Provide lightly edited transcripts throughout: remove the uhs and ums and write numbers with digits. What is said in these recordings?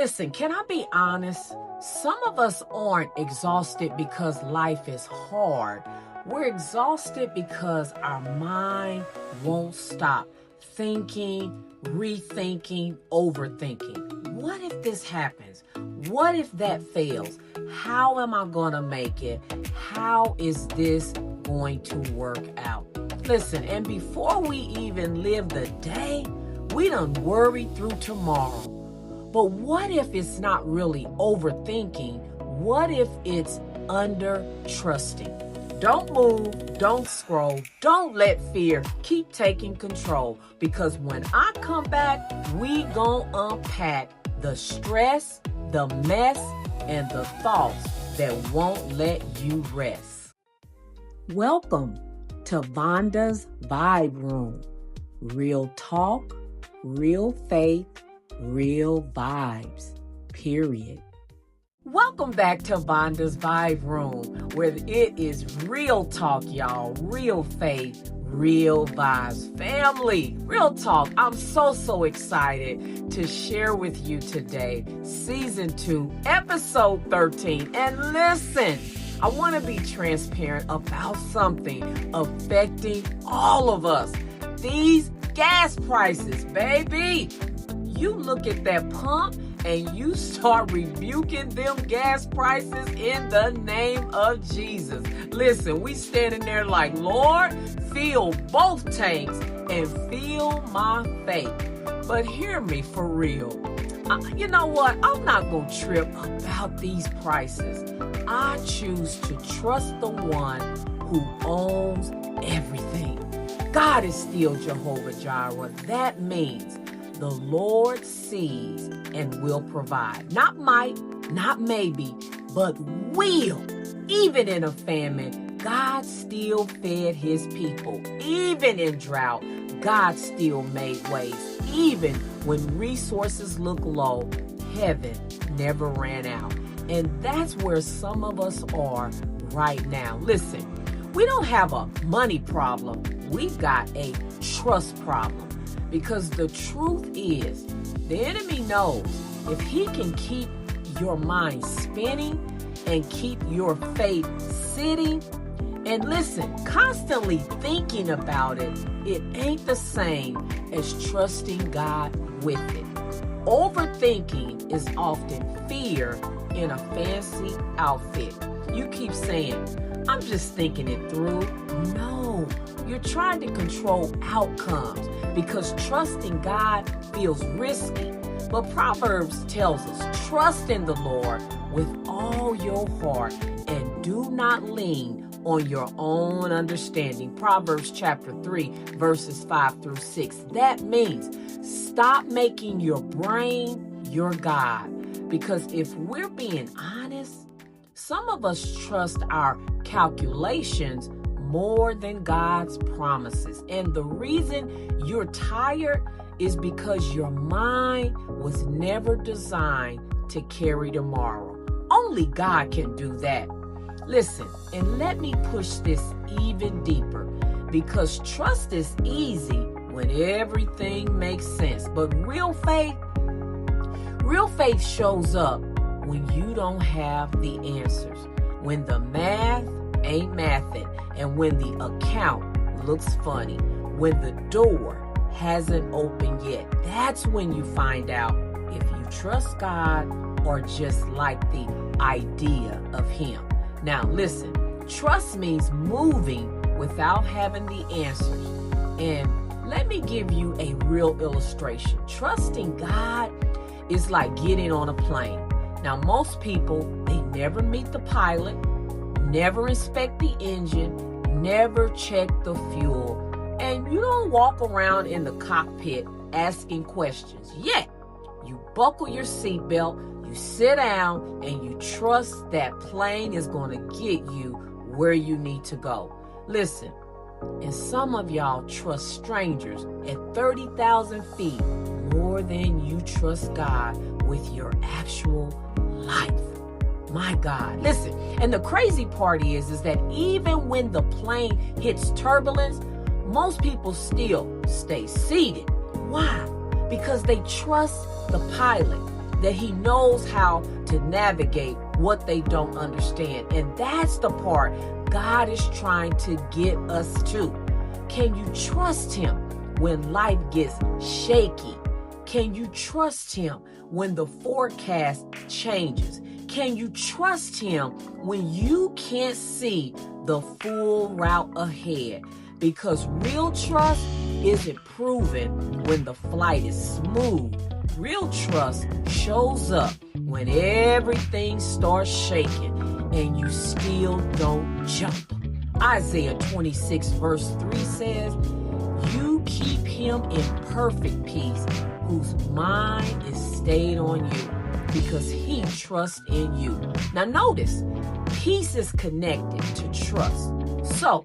Listen, can I be honest? Some of us aren't exhausted because life is hard. We're exhausted because our mind won't stop thinking, rethinking, overthinking. What if this happens? What if that fails? How am I going to make it? How is this going to work out? Listen, and before we even live the day, we done worry through tomorrow. But what if it's not really overthinking? What if it's under trusting? Don't move, don't scroll, don't let fear keep taking control. Because when I come back, we gon' unpack the stress, the mess, and the thoughts that won't let you rest. Welcome to Vonda's Vibe Room. Real talk, real faith, real vibes, period. Welcome back to Vonda's Vibe Room, where it is real talk, y'all. Real faith, real vibes. Family, real talk. I'm so excited to share with you today, Season 2, Episode 13. And listen, I want to be transparent about something affecting all of us. These gas prices, baby. You look at that pump and you start rebuking them gas prices in the name of Jesus. Listen, we standing there like, Lord, fill both tanks and fill my faith. But hear me for real. You know what? I'm not going to trip about these prices. I choose to trust the one who owns everything. God is still Jehovah Jireh. That means the Lord sees and will provide. Not might, not maybe, but will. Even in a famine, God still fed his people. Even in drought, God still made ways. Even when resources look low, heaven never ran out. And that's where some of us are right now. Listen, we don't have a money problem. We've got a trust problem. Because the truth is, the enemy knows if he can keep your mind spinning and keep your faith sitting, and listen, constantly thinking about it, it ain't the same as trusting God with it. Overthinking is often fear in a fancy outfit. You keep saying, I'm just thinking it through. No, you're trying to control outcomes because trusting God feels risky. But Proverbs tells us, trust in the Lord with all your heart and do not lean on your own understanding. Proverbs chapter 3, verses 5 through 6. That means stop making your brain your God. Because if we're being honest, some of us trust our calculations more than God's promises. And the reason you're tired is because your mind was never designed to carry tomorrow. Only God can do that. Listen, and let me push this even deeper, because trust is easy when everything makes sense. But real faith shows up when you don't have the answers, when the math ain't mathing, and when the account looks funny, when the door hasn't opened yet. That's when you find out if you trust God or just like the idea of him. Now listen, trust means moving without having the answers. And let me give you a real illustration. Trusting God is like getting on a plane. Now most people, they never meet the pilot, never inspect the engine, never check the fuel, and you don't walk around in the cockpit asking questions. Yet, you buckle your seatbelt, you sit down, and you trust that plane is going to get you where you need to go. Listen, and some of y'all trust strangers at 30,000 feet more than you trust God with your actual life. My God. Listen, and the crazy part is that even when the plane hits turbulence, most people still stay seated. Why? Because they trust the pilot. that he knows how to navigate what they don't understand. And that's the part God is trying to get us to. Can you trust him when life gets shaky? Can you trust him when the forecast changes? Can you trust him when you can't see the full route ahead? Because real trust isn't proven when the flight is smooth. Real trust shows up when everything starts shaking and you still don't jump. Isaiah 26 verse 3 says, "You keep him in perfect peace, whose mind is stayed on you, because he trusts in you." Now notice, peace is connected to trust. So,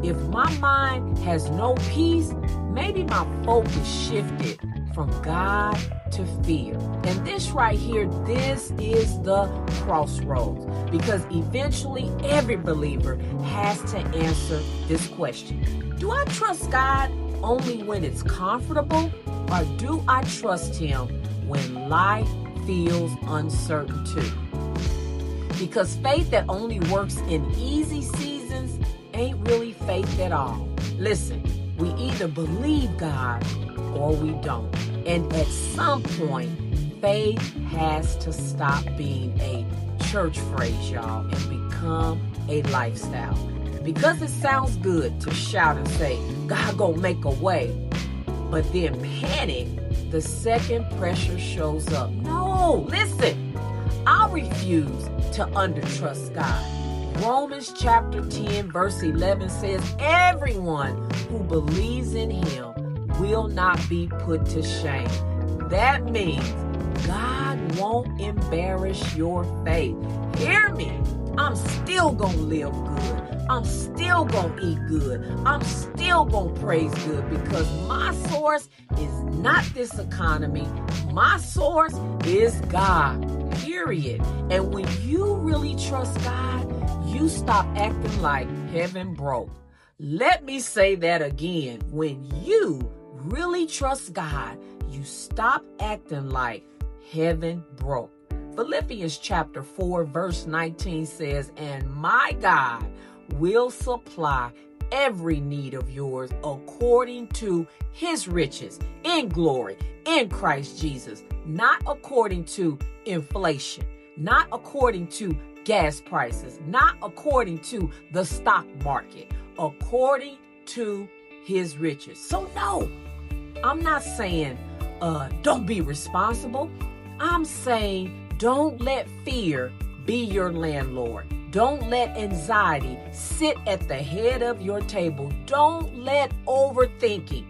if my mind has no peace, maybe my focus shifted from God to fear. And this right here, this is the crossroads, because eventually every believer has to answer this question. Do I trust God only when it's comfortable, or do I trust him when life feels uncertain too? Because faith that only works in easy seasons ain't really faith at all. Listen, we either believe God or we don't. And at some point, faith has to stop being a church phrase, y'all, and become a lifestyle. Because it sounds good to shout and say, God gonna make a way, but then panic the second pressure shows up. No, listen, I refuse to undertrust God. Romans chapter 10 verse 11 says, everyone who believes in him will not be put to shame. That means God won't embarrass your faith. Hear me. I'm still gonna live good. I'm still gonna eat good. I'm still gonna praise good, because my source is not this economy. My source is God, period. And when you really trust God, you stop acting like heaven broke. Let me say that again. When you really trust God, you stop acting like heaven broke. Philippians chapter 4 verse 19 says, "And my God will supply every need of yours according to his riches in glory in Christ Jesus," not according to inflation, not according to gas prices, not according to the stock market, according to his riches. So no, I'm not saying don't be responsible. I'm saying don't let fear be your landlord. Don't let anxiety sit at the head of your table. Don't let overthinking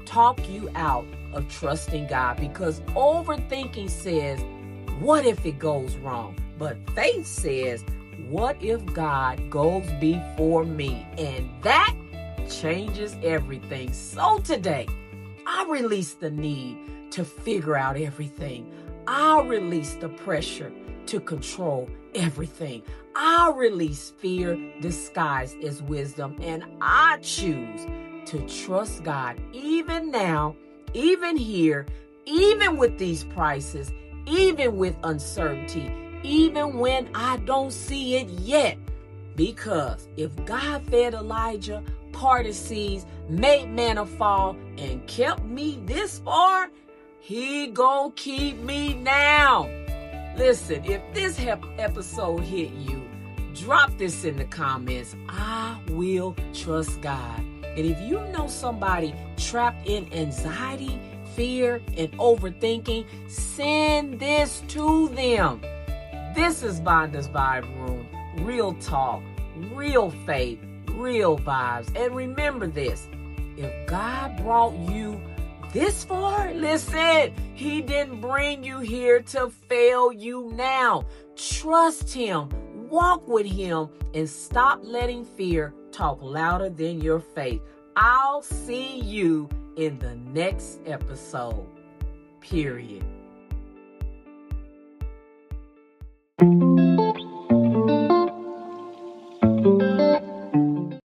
talk you out of trusting God, because overthinking says, what if it goes wrong? But faith says, what if God goes before me? And that changes everything. So today, I release the need to figure out everything. I'll release the pressure to control everything. I'll release fear disguised as wisdom, and I choose to trust God even now, even here, even with these prices, even with uncertainty, even when I don't see it yet. Because if God fed Elijah, parted seas, made manna fall, and kept me this far, he gonna keep me now. Listen, if this episode hit you, drop this in the comments. I will trust God. And if you know somebody trapped in anxiety, fear, and overthinking, send this to them. This is Vonda's Vibe Room. Real talk, real faith, real vibes. And remember this, if God brought you this far, listen, he didn't bring you here to fail you now. Trust him, walk with him, and stop letting fear talk louder than your faith. I'll see you in the next episode. Period.